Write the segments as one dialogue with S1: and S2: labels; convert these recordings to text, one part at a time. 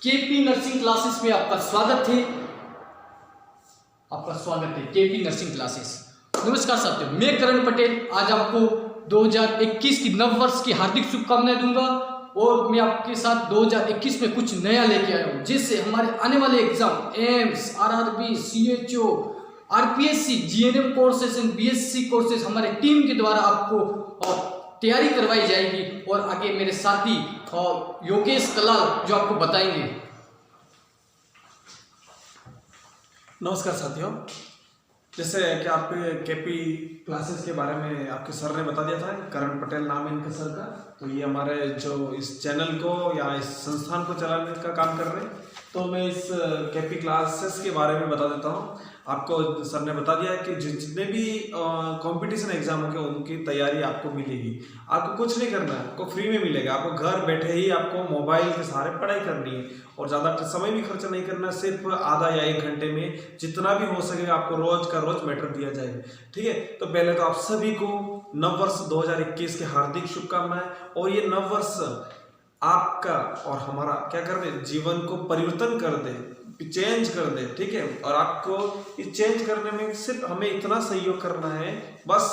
S1: KP nursing classes में आपका स्वागत है। KP nursing classes. नमस्कार साथियों, मैं करण पटेल आज आपको 2021 की नव वर्ष की हार्दिक शुभकामनाएं दूंगा और मैं आपके साथ 2021 में कुछ नया लेके आया हूँ, जिससे हमारे आने वाले exam AIIMS, RRB, CHO, RPSC, GNM courses and BSc courses हमारे टीम के द्वारा आपको तैयारी करवाई जाएगी और आगे मेरे साथी योगेश कलाल जो आपको बताएंगे।
S2: नमस्कार साथियों, जैसे कि आपके केपी क्लासेस के बारे में आपके सर ने बता दिया था, करण पटेल नाम है इनके सर का। तो ये हमारे जो इस चैनल को या इस संस्थान को चलाने का काम कर रहे हैं। तो मैं इस केपी क्लासेस के बारे में बता देता हूँ। आपको सर ने बता दिया है कि जितने भी कंपटीशन एग्जाम होंगे उनकी तैयारी आपको मिलेगी। आपको कुछ नहीं करना है, आपको फ्री में मिलेगा। आपको घर बैठे ही आपको मोबाइल के सहारे पढ़ाई करनी है और ज़्यादा समय भी खर्च नहीं करना। सिर्फ आधा या 1 घंटे में जितना भी हो सकेगा आपको रोज का रोज मैटर दिया जाएगा। ठीक है, तो पहले तो आप सभी को नव वर्ष 2021 के हार्दिक शुभकामनाएं। और ये नव वर्ष आपका और हमारा क्या कर दे, जीवन को परिवर्तन कर दे, चेंज कर दे। ठीक है, और आपको इस चेंज करने में सिर्फ हमें इतना सहयोग करना है, बस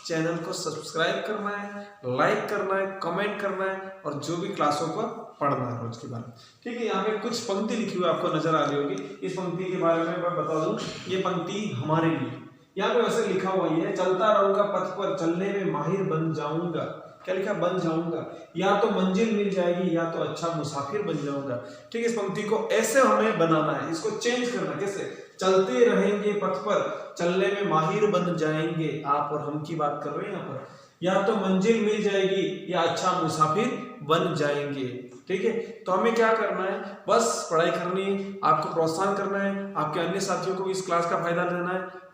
S2: चैनल को सब्सक्राइब करना है, लाइक करना है, कमेंट करना है और जो भी क्लासों को पढ़ना है रोज के बारे में। ठीक है, यहाँ पे कुछ पंक्ति लिखी हुई आपको नजर आ रही होगी। इस पंक्ति के बारे में मैं बता दूं, ये पंक्ति हमारे लिए यहाँ पे वैसे लिखा हुआ है, चलता रहूंगा पथ पर, चलने में माहिर बन जाऊंगा। क्या लिखा? बन जाऊंगा। या तो मंजिल मिल जाएगी या तो अच्छा मुसाफिर बन जाऊंगा। ठीक है, इस पंक्ति को ऐसे हमें बनाना है, इसको चेंज करना है। कैसे? चलते रहेंगे पथ पर, चलने में माहिर बन जाएंगे। आप और हम की बात कर रहे हैं यहाँ पर। या तो मंजिल मिल जाएगी या अच्छा मुसाफिर बन जाएंगे। ठीक है, तो हमें क्या करना है? बस पढ़ाई करनी है, आपको प्रोत्साहन करना है, आपके अन्य साथियों को भी इस क्लास का फायदा लेना है।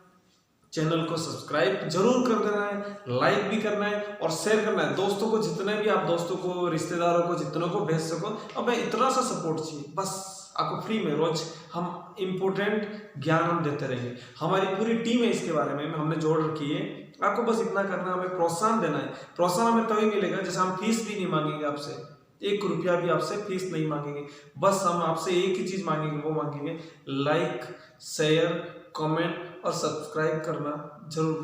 S2: चैनल को सब्सक्राइब जरूर कर देना है, लाइक भी करना है और शेयर करना है दोस्तों को। जितने भी आप दोस्तों को, रिश्तेदारों को, जितनों को भेज सको। अब मैं इतना सा सपोर्ट चाहिए, बस आपको फ्री में रोज हम इम्पोर्टेंट ज्ञान हम देते रहेंगे। हमारी पूरी टीम है इसके बारे में, हमने जोड़ रखी है। आपको बस इतना करना है, हमें प्रोत्साहन देना है। प्रोत्साहन हमें तभी मिलेगा जैसे हम फीस भी नहीं मांगेंगे आपसे, 1 रुपया भी आपसे फीस नहीं मांगेंगे। बस हम आपसे एक ही चीज मांगेंगे, वो मांगेंगे लाइक, शेयर, कमेंट और सब्सक्राइब करना जरूर।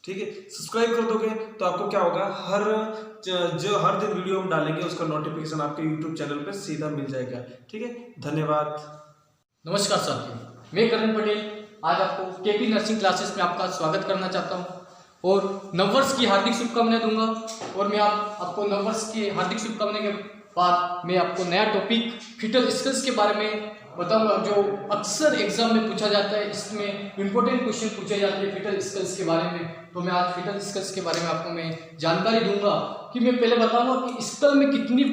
S2: ठीक है, सब्सक्राइब कर दोगे तो आपको क्या होगा, हर दिन वीडियो हम डालेंगे उसका नोटिफिकेशन आपके यूट्यूब चैनल पे सीधा मिल जाएगा। ठीक है, धन्यवाद।
S1: नमस्कार साथियों, मैं करण पटेल आज आपको केपी नर्सिंग क्लासेस में आपका स्वागत करना चाहता हूं और नववर्ष की हार्दिक शुभकामनाएं दूंगा। और मैं आपको नववर्ष की हार्दिक शुभकामनाएं के बाद मैं आपको नया टॉपिक फिटल स्किल्स के बारे में बताऊंगा, जो अक्सर एग्जाम में पूछा जाता है। इसमें इंपॉर्टेंट क्वेश्चन पूछे जाते हैं फिटल स्किल्स के बारे में। तो मैं आज फिटल स्किल्स के बारे में आपको मैं जानकारी दूंगा कि मैं पहले बताऊंगा कि स्कल में कितनी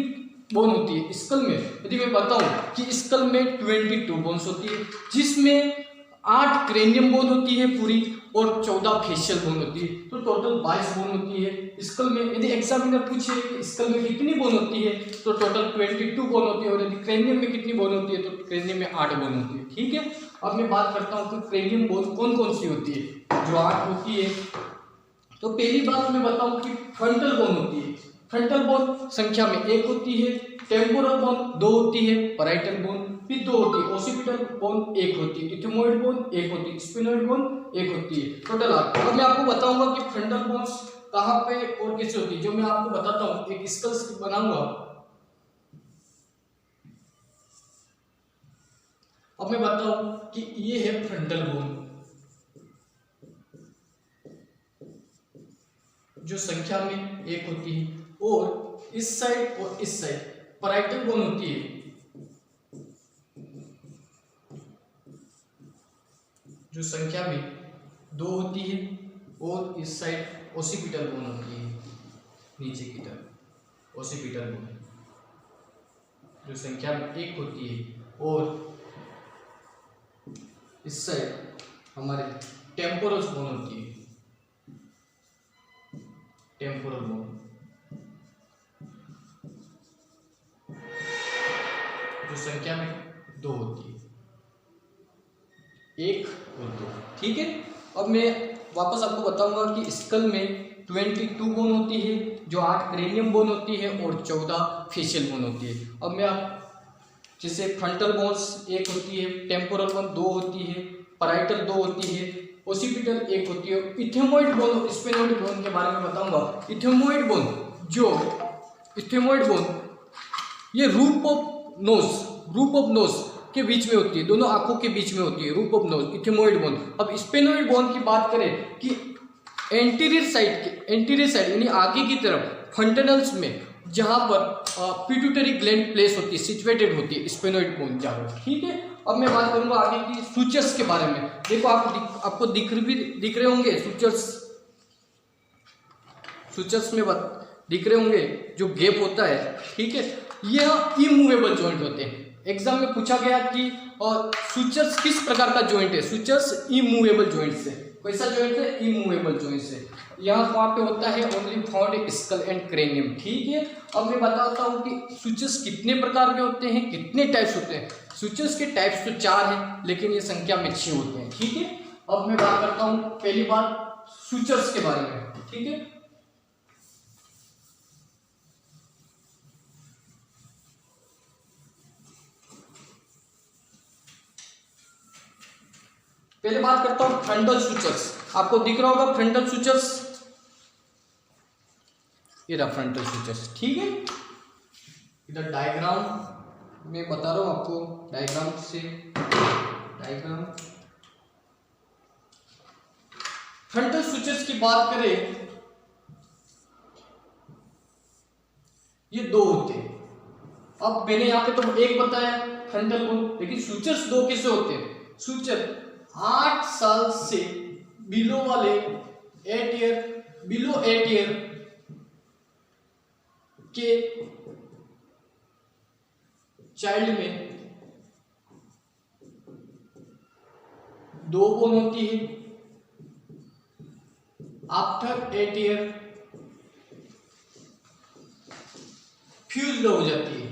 S1: बोन होती है। स्कल में यदि मैं बताऊं कि स्कल में 22 बोन्स होती है, जिसमें 8 क्रेनियम बोन होती है पूरी और 14 फेशियल बोन होती है। तो टोटल 22 बोन होती है स्कल में। यदि एग्जामिनर पूछे कि स्कल में कितनी बोन होती है तो टोटल 22 बोन होती है। और यदि क्रेनियम में कितनी बोन होती है तो क्रेनियम में 8 बोन होती है। ठीक है, अब मैं बात करता हूँ कि क्रेनियम बोन कौन कौन सी होती है जो 8 होती है। तो पहली बात मैं बताऊँ कि फ्रंटल बोन होती है। फ्रंटल बोन संख्या में 1 होती है, टेम्पोरल बोन 2 होती है, पैराइटल बोन भी 2 होती है, ओसिपिटल बोन 1 होती है, इथमोइड बोन 1 होती है, स्फिनोइड बोन 1 होती है, टोटल 8। अब मैं आपको बताऊंगा कि फ्रंटल बोन्स कहाँ पे और कैसे होती है, जो मैं आपको बताता हूँ। एक स्कल्स बनाऊंगा। अब मैं बताऊं कि ये है फ्रंटल बोन जो संख्या में 1 होती है, और इस साइड और इस साइड पैराइटल बोन होती है जो संख्या में 2 होती है, और इस साइड ओसिपिटल बोन होती है नीचे की तरफ। ओसिपिटल बोन जो संख्या में 1 होती है, और इस साइड हमारे टेम्पोरल बोन होती है, टेम्पोरल बोन जो संख्या में 2 होती है, 1 और 2। ठीक है, अब मैं वापस आपको बताऊंगा कि स्कल में 22 बोन होती है, जो 8 क्रेनियम बोन होती है और 14 फेशियल बोन होती है। अब मैं जैसे फ्रंटल बोन्स एक होती है, टेम्पोरल बोन 2 होती है, पैराइटल 2 होती है, ओसिपिटल 1 होती है। इथेमोइड बोन और स्फेनोइड बोन के बारे में बताऊंगा। इथेमोइड बोन ये रूप ऑफ नोज के बीच में होती है, दोनों आंखों के बीच में होती है, रूप ऑफ नोज, इथेमोइड बोन। अब स्फेनोइड बोन की बात करें कि एंटीरियर साइड यानी आगे की तरफ फंटनल्स में जहां पर पिट्यूटरी ग्लैंड प्लेस होती है, सिचुएटेड होती है स्फेनोइड बोन जहां पर। ठीक है, अब मैं बात करूंगा आगे की सूचर्स के बारे में। देखो आपको दिख रहे होंगे सूचर्स में दिख रहे होंगे जो गैप होता है। ठीक है, यह इमूवेबल जॉइंट होते हैं। एग्जाम में पूछा गया कि सूचर्स किस प्रकार का जॉइंट है। सूचर्स इमूवेबल जॉइंट से। कैसा जॉइंट है? इमूवेबल जॉइंट से। यहाँ वहाँ पे होता है only found in school and cranium. ठीक है, अब मैं बताता हूँ कि सूचर्स कितने प्रकार के होते हैं, कितने टाइप्स होते हैं। सूचर्स के टाइप्स तो 4 हैं, लेकिन ये संख्या में 6 होते हैं। ठीक है, अब मैं बात करता हूँ पहली बात सूचर्स के बारे में। ठीक है, पहले बात करता हूं फ्रंटल सूचर्स। आपको दिख रहा होगा फ्रंटल सूचर्स, ये रहा फ्रंटल सूचर्स। ठीक है, इधर डायग्राम में बता रहा हूं आपको, डायग्राम फ्रंटल सूचर्स की बात करें, ये 2 होते हैं। अब मैंने यहाँ पे तो एक बताया फ्रंटल बोन, लेकिन सूचर्स 2 कैसे होते हैं? सूचर 8 साल से बिलो वाले 8 ईयर के चाइल्ड में 2 बोन होती है। आफ्टर 8 ईयर फ्यूज्ड हो जाती है।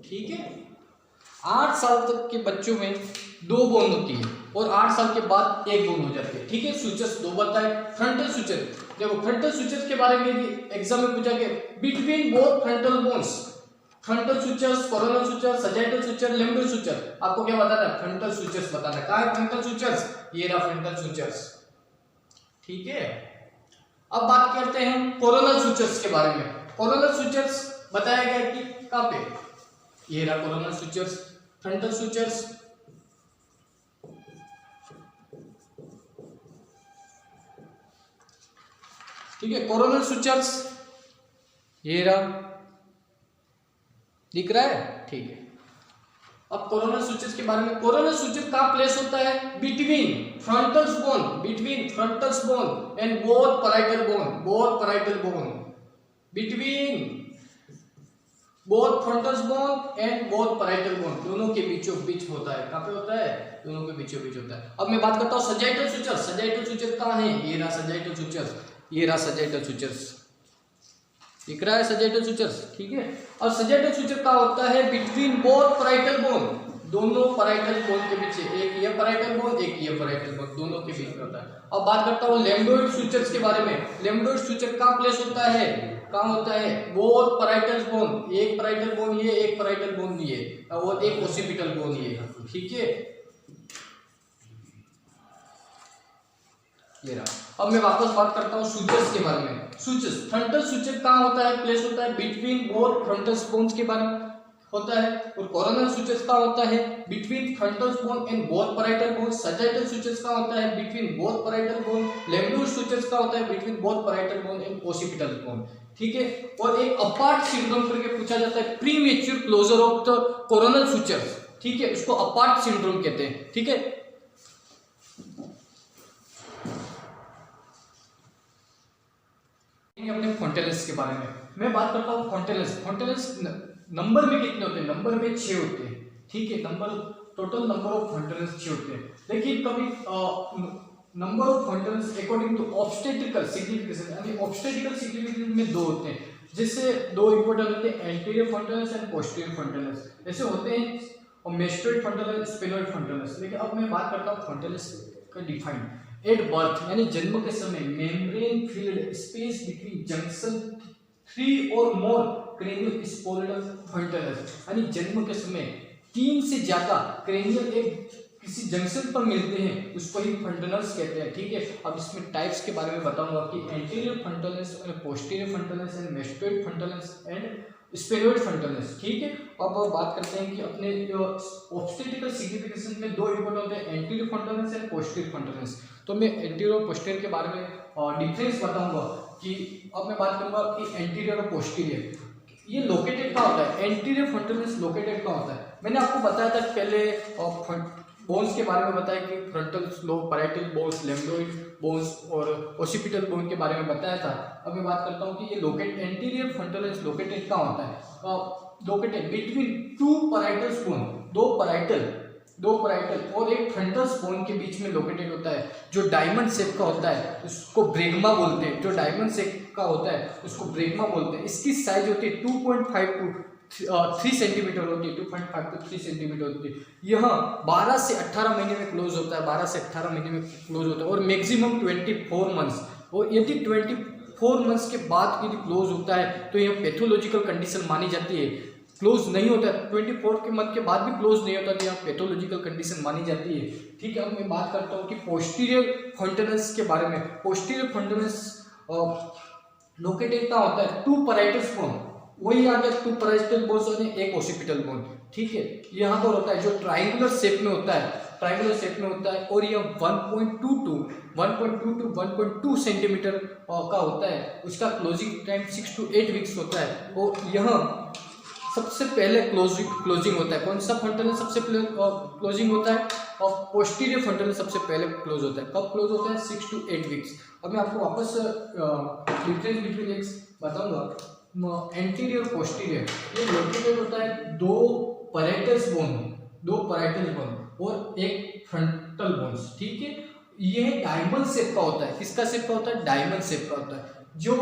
S1: ठीक है, 8 साल तक के बच्चों में 2 बोन होती है और 8 साल के बाद 1 बोन हो जाती है। ठीक है, सूचर्स 2 बताए। फ्रंटल सूचर, देखो फ्रंटल सूचर्स के बारे में भी एग्जाम में पूछा गया, between both frontal bones, frontal sutures, coronal suture, sagittal suture, lambdoid suture. आपको क्या बताना है? फ्रंटल सूचर्स बताना है। कहाँ है फ्रंटल सूचर्स? ये रहा फ्रंटल सूचर्स। ठीक है, अब बात करते हैं हम कोरोनल सूचर्स के बारे में। कोरोनल सूचर्स बताया गया कि कहाँ पे, ये रहा कोरोनल सूचर्स, फ्रंटल सूचर्स। ठीक है, कोरोनल सूचर्स ये रहा, दिख रहा है? ठीक है, अब कोरोनल सूचर्स के बारे में। कोरोनल सूचर कहाँ प्लेस होता है? Between frontals bone and both parietal bone, between both frontals bone and both parietal bone, दोनों के बीचों बीच होता है। कहाँ पे होता है? दोनों के बीचों बीच होता है। अब मैं बात करता हूँ सजाइटल सूचर्स। सजाइटल सूचर कहाँ है? ये रहा सजाइटल सूचर्स, ये रहा सजाइटल सूचर्स, दिख रहा है सजाइटल सूचर्स। ठीक है, और सजाइटल सूचर कहाँ होता है? बिटवीन बोथ पैराइटल बोन, दोनों पैराइटल बोन के बीच, एक ये पैराइटल बोन, एक ये पैराइटल बोन, दोनों के बीच में होता है। अब बात करता हूँ लिम्बोइड सूचर्स के बारे में। लिम्बोइड सूचर कहाँ प्लेस होता है? कहाँ होता है? बोथ पैराइटल बोन, एक पैराइटल बोन ये, एक पैराइटल बोन ये, और एक ओसिपिटल बोन ये। ठीक है, ये रहा। अब मैं वापस बात करता हूँ सूचर्स के बारे में। सूचर्स, फ्रंटल सूचर कहाँ होता है? प्लेस होता है बिटवीन बोथ फ्रंटल बोन्स के बारे में होता है। और कोरोनल सूचर्स कहाँ होता है? Between frontal bone and both parietal bone. Sagittal sutures कहाँ होता है? Between both parietal bone. Lambdoid sutures कहाँ होता है? Between both parietal bone and occipital bone. ठीक है, और एक अपार्ट सिंड्रोम करके पूछा जाता है, premature closure of the coronal sutures. ठीक है, उसको अपार्ट सिंड्रोम कहते हैं। ठीक है, अपने फोंटेनल्स के बारे में मैं बात करता हूँ। फोंटेनल्स नंबर में कितने होते हैं? नंबर में 6 होते हैं। ठीक है, टोटल नंबर ऑफ फोंटेनल्स 6 होते हैं। लेकिन कभी number of fontanelles according to obstetrical significance, यानी ऑब्स्टेट्रिकल सिग्निफिकेंस में 2 होते हैं। जिससे 2 इंपॉर्टेंट होते हैं, anterior fontanelles and posterior fontanelles, ऐसे होते हैं, और मेस्टोइड फोंटेनल्स, स्फेनोइड फोंटेनल्स। लेकिन अब मैं बात करता हूँ फोंटेनल्स का डिफाइन। एट बर्थ यानी जन्म के समय membrane field space between junction 3 और मोर क्रेनियल स्पोर्टल फंटनस, यानी जन्म के समय 3 से ज्यादा क्रेनियल एक किसी जंक्शन पर मिलते हैं, उसको ही फंटनल्स कहते हैं। ठीक है, अब इसमें टाइप्स के बारे में बताऊंगा कि एंटीरियर फंटनल्स और posterior फंटनल्स and mastoid फंटनल्स and sphenoid फंटनल्स। ठीक है, अब बात करते हैं कि अपने ऑब्स्टेट्रिकल सिग्निफिकेशन में 2 इंपॉर्टेंट होते हैं, एंटीरियर फंटनल्स एंड पोस्टीरियर फंटनल्स। तो मैं एंटीरियर और पोस्टीरियर के बारे में डिफरेंस बताऊंगा कि अब मैं बात करूंगा कि एंटीरियर और पोस्टीरियर ये लोकेटेड कहाँ होता है, एंटीरियर फंटनल्स लोकेटेड कहाँ होता है। मैंने आपको बताया था पहले बोन्स के बारे में बताया कि frontal lobe, parietal bones, lambdoid bones और ओसिपिटल बोन के बारे में बताया था। अब मैं बात करता हूँ कि ये एंटीरियर फंटनल्स लोकेटेड कहाँ होता है, लोकेटेड बिटवीन 2 पैराइटल बोन, दो पैराइटल और एक फ्रंटल बोन के बीच में लोकेटेड होता है, जो डायमंड शेप का होता है उसको ब्रेगमा बोलते हैं। जो डायमंड शेप का होता है उसको ब्रेगमा बोलते हैं। इसकी साइज होती है 2.5 to 3 सेंटीमीटर होती है, 2.5 to 3 सेंटीमीटर होती है। यह 12 से 18 महीने में क्लोज होता है, 12 से 18 महीने में क्लोज होता है और मैक्सिमम 24 मंथ्स। और यदि 24 मंथ्स के बाद यदि क्लोज होता है तो यह पैथोलॉजिकल कंडीशन मानी जाती है। क्लोज नहीं होता है 24 के मंथ के बाद भी क्लोज नहीं होता तो यह पैथोलॉजिकल कंडीशन मानी जाती है। ठीक है, अब मैं बात करता हूँ कि पोस्टीरियर फंटनल्स के बारे में। पोस्टीरियर फंटनल्स लोकेटेड कहाँ होता है, 2 पैराइटल बोन, वही आ गया 2 पैराइटल बोन्स और एक ओसिपिटल बोन। ठीक है, यहाँ पर होता है जो ट्राइंगुलर शेप में होता है, और यह 1.2 to 1.2 सेंटीमीटर का होता है। उसका क्लोजिंग टाइम 6 to 8 वीक्स होता है और यह सबसे पहले क्लोजिंग होता है। कौन सा फंटनल सबसे पहले क्लोजिंग होता है, और पोस्टीरियर फंटनल सबसे पहले क्लोज होता है। कब क्लोज होता है, 6 to 8 वीक्स। अब मैं आपको वापस डिफरेंस बिटवीन एक्स बताऊंगा। एंटीरियर पोस्टीरियर ये लोकेटेड होता है 2 पैराइटल बोन और एक फ्रंटल बोन्स। ठीक है, यह डायमंड शेप का होता है। किसका शेप का होता है, डायमंड शेप का होता है, जो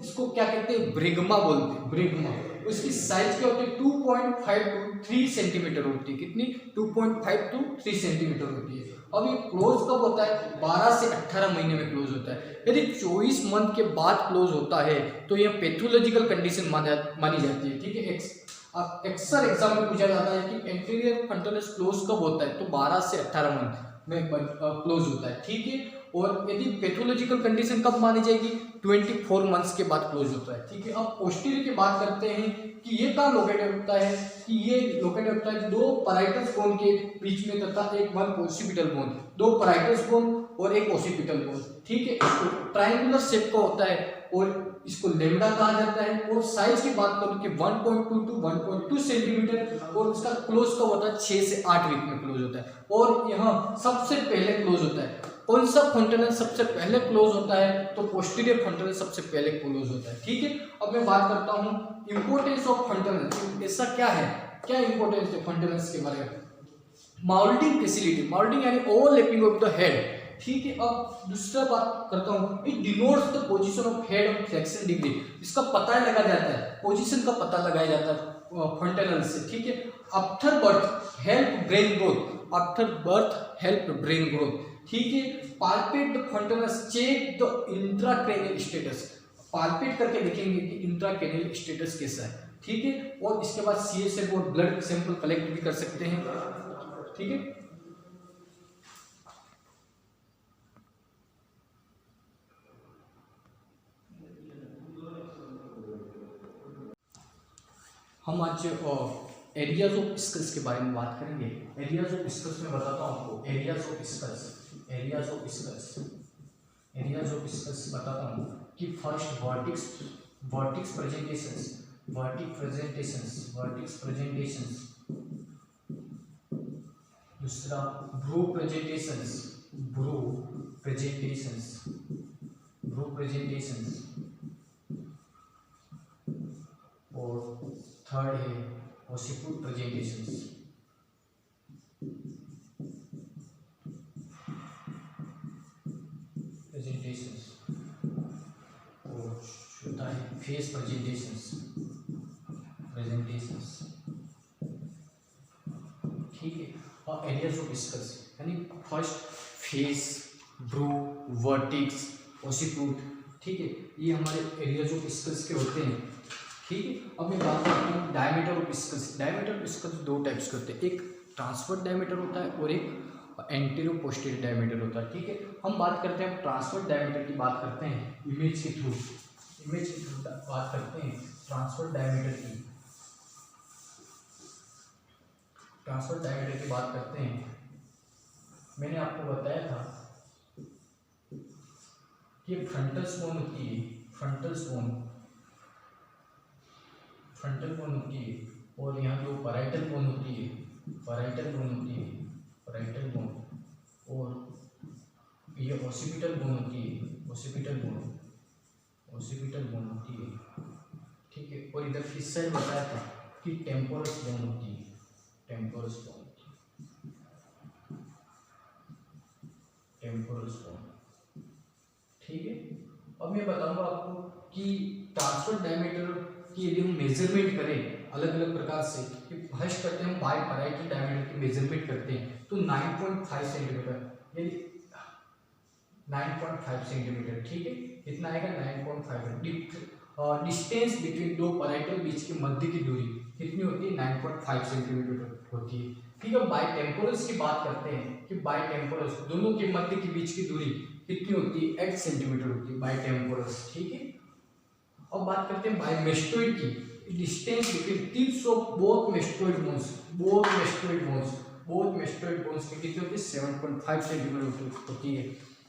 S1: इसको क्या कहते हैं, ब्रेगमा बोलते हैं, ब्रेगमा। उसकी साइज क्या होती है, 2.5 to 3 सेंटीमीटर होती है। कितनी, 2.5 to 3 सेंटीमीटर होती है। अब ये क्लोज कब होता है, 12 से 18 महीने में क्लोज होता है। यदि 24 मंथ के बाद क्लोज होता है तो यह पैथोलॉजिकल कंडीशन मानी जाती है। ठीक है, अक्सर एग्जाम में पूछा जाता है कि एंटीरियर फंटनल्स क्लोज कब होता है, तो 12 से 18 मंथ में क्लोज होता है। ठीक है, और यदि पैथोलॉजिकल कंडीशन कब मानी जाएगी, 24 मंथ्स के बाद क्लोज होता है। ठीक है, अब पोस्टीरियर की बात करते हैं कि ये कहाँ लोकेटेड होता है, कि ये लोकेटेड होता है 2 पैराइटल बोन के बीच में तथा एक 1 ओसिपिटल बोन, 2 पैराइटल बोन और एक ओसिपिटल बोन। ठीक है, ट्रायंगुलर शेप का होता है और इसको लेम्डा कहा जाता है। और साइज की बात करूं कि 1.2 to 1.2 सेंटीमीटर और उसका क्लोज कब होता है, 6 से 8 वीक में क्लोज होता है। और यहाँ सबसे पहले क्लोज होता है, कौन सा फंटनल सबसे पहले क्लोज होता है, तो पोस्टीरियर फंटनल सबसे पहले क्लोज होता है। ठीक है, अब मैं बात करता हूँ इंपोर्टेंस ऑफ फंटनल। ऐसा क्या है, क्या इंपोर्टेंस है फंटनल्स के बारे में। माउल्टिंग फैसिलिटी, माउल्टिंग यानी ओवरलैपिंग ऑफ द हेड। ठीक है, अब दूसरा बात करता हूँ, it denotes the position of head of flexion degree. इसका पता लगा जाता है, पोजीशन का पता लगाया जाता है फंटनल से। ठीक है, after birth help brain growth, after birth help brain growth. ठीक है, palpate the fontanelles, check the intracranial status. Palpate करके देखेंगे कि इंट्राक्रैनियल स्टेटस कैसा है। ठीक है, और इसके बाद CSF और ब्लड सैंपल कलेक्ट भी कर सकते हैं। ठीक है, हम आज एरियाज ऑफ स्कल्स के बारे में बात करेंगे। एरियाज ऑफ स्कल्स में बताता हूँ आपको, एरियाज ऑफ स्कल्स बताता हूँ कि फर्स्ट वर्टिक्स प्रेजेंटेशंस, दूसरा ब्रू प्रेजेंटेशंस और थर्ड है ओसिपुट प्रेजेंटेशंस। और चौथा है फेस प्रेजेंटेशंस। ठीक है, और एरियाज ऑफ स्कल्स यानी फर्स्ट फेस, ब्रू, वर्टिक्स, ओसीट्यूड, ठीक है, ये हमारे एरियाज ऑफ स्कल्स के होते हैं, ठीक है। अब मैं बात करता हूँ diameter of skulls. Diameter of skulls दो टाइप्स के होते हैं, एक ट्रांसफर डायमीटर होता है और एक एंटीरियर पोस्टीरियर डायमीटर होता है, ठीक है। हम बात करते हैं ट्रांसफर डायमीटर की, बात करते हैं इमेज के थ्रू बात करते हैं ट्रांसफर डायमीटर की। ट्रांसफर डायमीटर की बात करते हैं, मैंने आपको बताया था कि फ्रंटल बोन होती है, फ्रंटल बोन होती है, और यहाँ जो पैराइटल बोन होती है, पैराइटल बोन, और ये ओसिपिटल बोन होती है, ओसिपिटल बोन होती है, ठीक है। और इधर इस साइड बताया था कि टेम्पोरस बोन होती है, टेम्पोरस बोन, ठीक है। अब मैं बताऊंगा आपको कि ट्रांसफर डायमीटर की यदि हम मेजरमेंट करें अलग अलग प्रकार से, फर्स्ट करते हैं हम बाय पैराइटल डायमीटर की मेजरमेंट करते हैं तो 9.5 सेंटीमीटर, यानी 9.5 सेंटीमीटर, ठीक है। कितना आएगा 9.5। डिस्टेंस बिटवीन दो पैराइटल बीच के मध्य की दूरी कितनी होती है 9.5 सेंटीमीटर होती है, ठीक है। बाय टेम्पोरस की बात करते हैं कि बाय टेम्पोरस दोनों के मध्य के बीच की दूरी कितनी होती है 8 सेंटीमीटर होती है बाय टेम्पोरस, ठीक है। अब बात करते हैं बाय मेस्टोइड की, distance between tips of both mastoid bones की कितनी होती है 7.5 सेंटीमीटर होती है।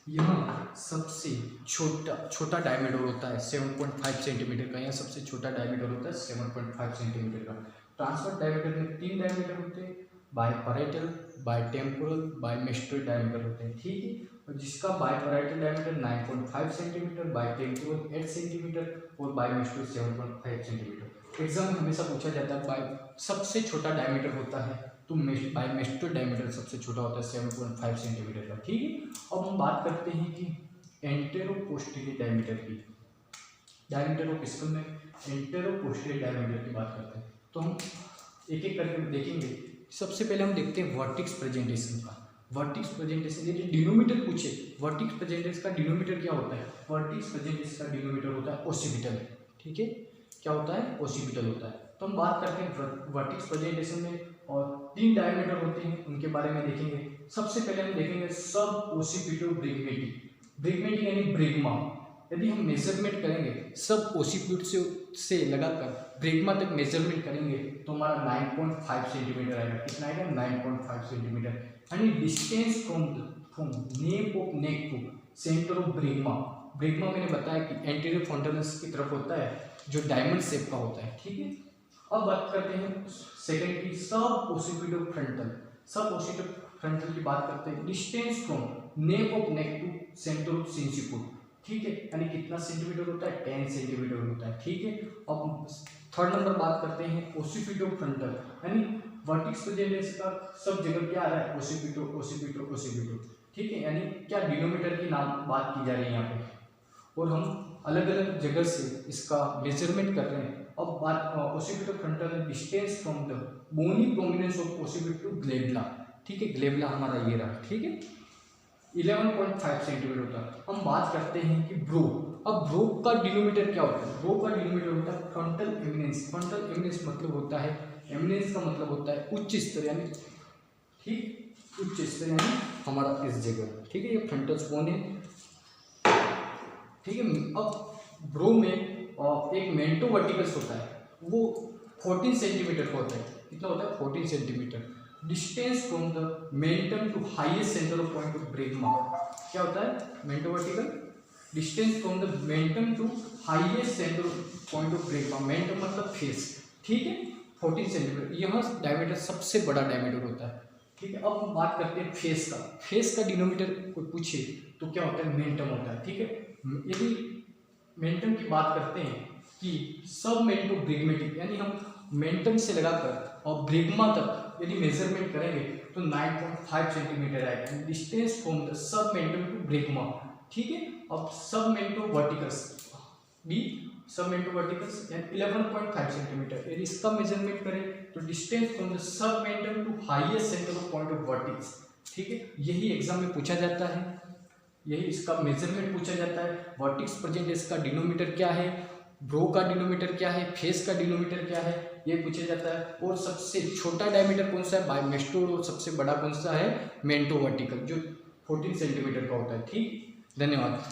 S1: यहाँ सबसे छोटा डायमीटर होता है 7.5 सेंटीमीटर का, यहाँ सबसे छोटा डायमीटर होता है 7.5 सेंटीमीटर का। ट्रांसफर डायमीटर में 3 डायमीटर होते हैं, biparietal, bitemporal, bimastoid diameter होते हैं, ठीक है। और जिसका biparietal diameter 9.5 centimetre, bitemporal 8 centimetre और बाय मेस्टोइड 7.5 सेंटीमीटर। एग्जाम में हमेशा पूछा जाता है बाय सबसे छोटा डायमीटर होता है तो बाय मेस्टोइड डायमीटर सबसे छोटा होता है 7.5 सेंटीमीटर का, ठीक है। अब हम बात करते हैं कि एंटेरो पोस्टीरियर डायमीटर की, डायमीटर ऑफ स्कल में एंटेरो पोस्टीरियर डायमीटर की बात करते हैं तो हम एक एक करके देखेंगे। सबसे पहले हम देखते हैं वर्टिक्स प्रेजेंटेशन का। वर्टिक्स प्रेजेंटेशन यदि डिनोमीटर पूछे, वर्टिक्स प्रेजेंटेशन का डिनोमीटर क्या होता है, वर्टिक्स प्रेजेंटेशन का डिनोमीटर होता है ओसिपिटल, ठीक है। क्या होता है ओसिपिटल होता है। तो हम बात करते हैं वर्टिक्स प्रेजेंटेशन में, और 3 डायमीटर होते हैं उनके बारे में देखेंगे। सबसे पहले हम देखेंगे सब ओसिपिटो ब्रिगमेटिक यानी ब्रिग्मा। यदि हम मेजरमेंट करेंगे सब ओसिपिट से लगाकर ब्रिग्मा तक मेजरमेंट करेंगे तो हमारा 9.5 सेंटीमीटर आएगा। कितना आएगा 9.5 सेंटीमीटर, यानी distance from nape of neck to centre of bregma. Bregma मैंने बताया कि एंटीरियर फ्रंटल्स की तरफ होता है जो डायमंड शेप का होता है, ठीक है। अब बात करते हैं सेकंड की सब ओसिपिटो फ्रंटल। सब ओसिपिटो फ्रंटल की बात करते हैं distance from nape of neck to centre of sinciput, ठीक है, यानी कितना सेंटीमीटर होता है 10 सेंटीमीटर होता है, ठीक है। अब थर्ड नंबर बात करते हैं ओसिपिटो फ्रंटल, यानी वर्टिक्स प्रेजेंटेशन का सब जगह क्या आ रहा है ओसिपिटो, ठीक है। यानी क्या डिनोमीटर की नाम बात की जा रही है यहाँ पे, और हम अलग अलग जगह से इसका मेजरमेंट कर रहे हैं। अब बात occipito frontal distance from the bony prominence of occipito glabella, ठीक है। ग्लेबुला हमारा ये रहा, ठीक है, 11.5 सेंटीमीटर होता है। हम बात करते हैं कि ब्रो। अब ब्रो का डिनोमीटर क्या होता है, ब्रो का डिनोमीटर होता है फ्रंटल एमिनेंस। फ्रंटल एमिनेंस मतलब होता है, एमिनेंस का मतलब होता है उच्च स्तर, यानी ठीक उच्च स्तर यानी हमारा इस जगह, ठीक है। ये फ्रंटल बोन है, ठीक है। अब ब्रो में एक मेंटो वर्टिकल्स होता है, वो 14 सेंटीमीटर का होता है। कितना होता है 14 centimetre. Distance from the mentum to highest centre of point of bregma क्या होता है mento vertical, distance from the mentum to highest centre of point of bregma. Mentum मतलब फेस, ठीक है, 14 सेंटीमीटर। यह डायमीटर सबसे बड़ा डायमीटर होता है, ठीक है। अब हम बात करते हैं फेस का। फेस का डिनोमीटर कोई पूछे तो क्या होता है मेंटम होता है, ठीक है। यदि मेंटम की बात करते हैं कि सब मेंटो ब्रिग्मेटिक, यानी हम मेंटम से लगाकर और ब्रिग्मा तक यदि मेजरमेंट करेंगे तो 9.5 सेंटीमीटर आएगा। Distance from the submentum to bregma, ठीक है। अब सब मेंटो वर्टिकल्स भी, सब मेंटो वर्टिकल्स 11.5 सेंटीमीटर। यदि इसका मेजरमेंट करें तो distance from the submentum to highest centre of point of vertex, ठीक है। यही एग्जाम में पूछा जाता है, यही इसका मेजरमेंट पूछा जाता है। वर्टेक्स प्रेजेंट का डिनोमीटर क्या है, ब्रो का डिनोमीटर क्या है, फेस का डिनोमीटर क्या है, ये पूछा जाता है। और सबसे छोटा डायमीटर कौन सा है बायोमेस्टो, और सबसे बड़ा कौन सा है मेंटो वर्टिकल, जो 14 सेंटीमीटर का होता है। ठीक, धन्यवाद।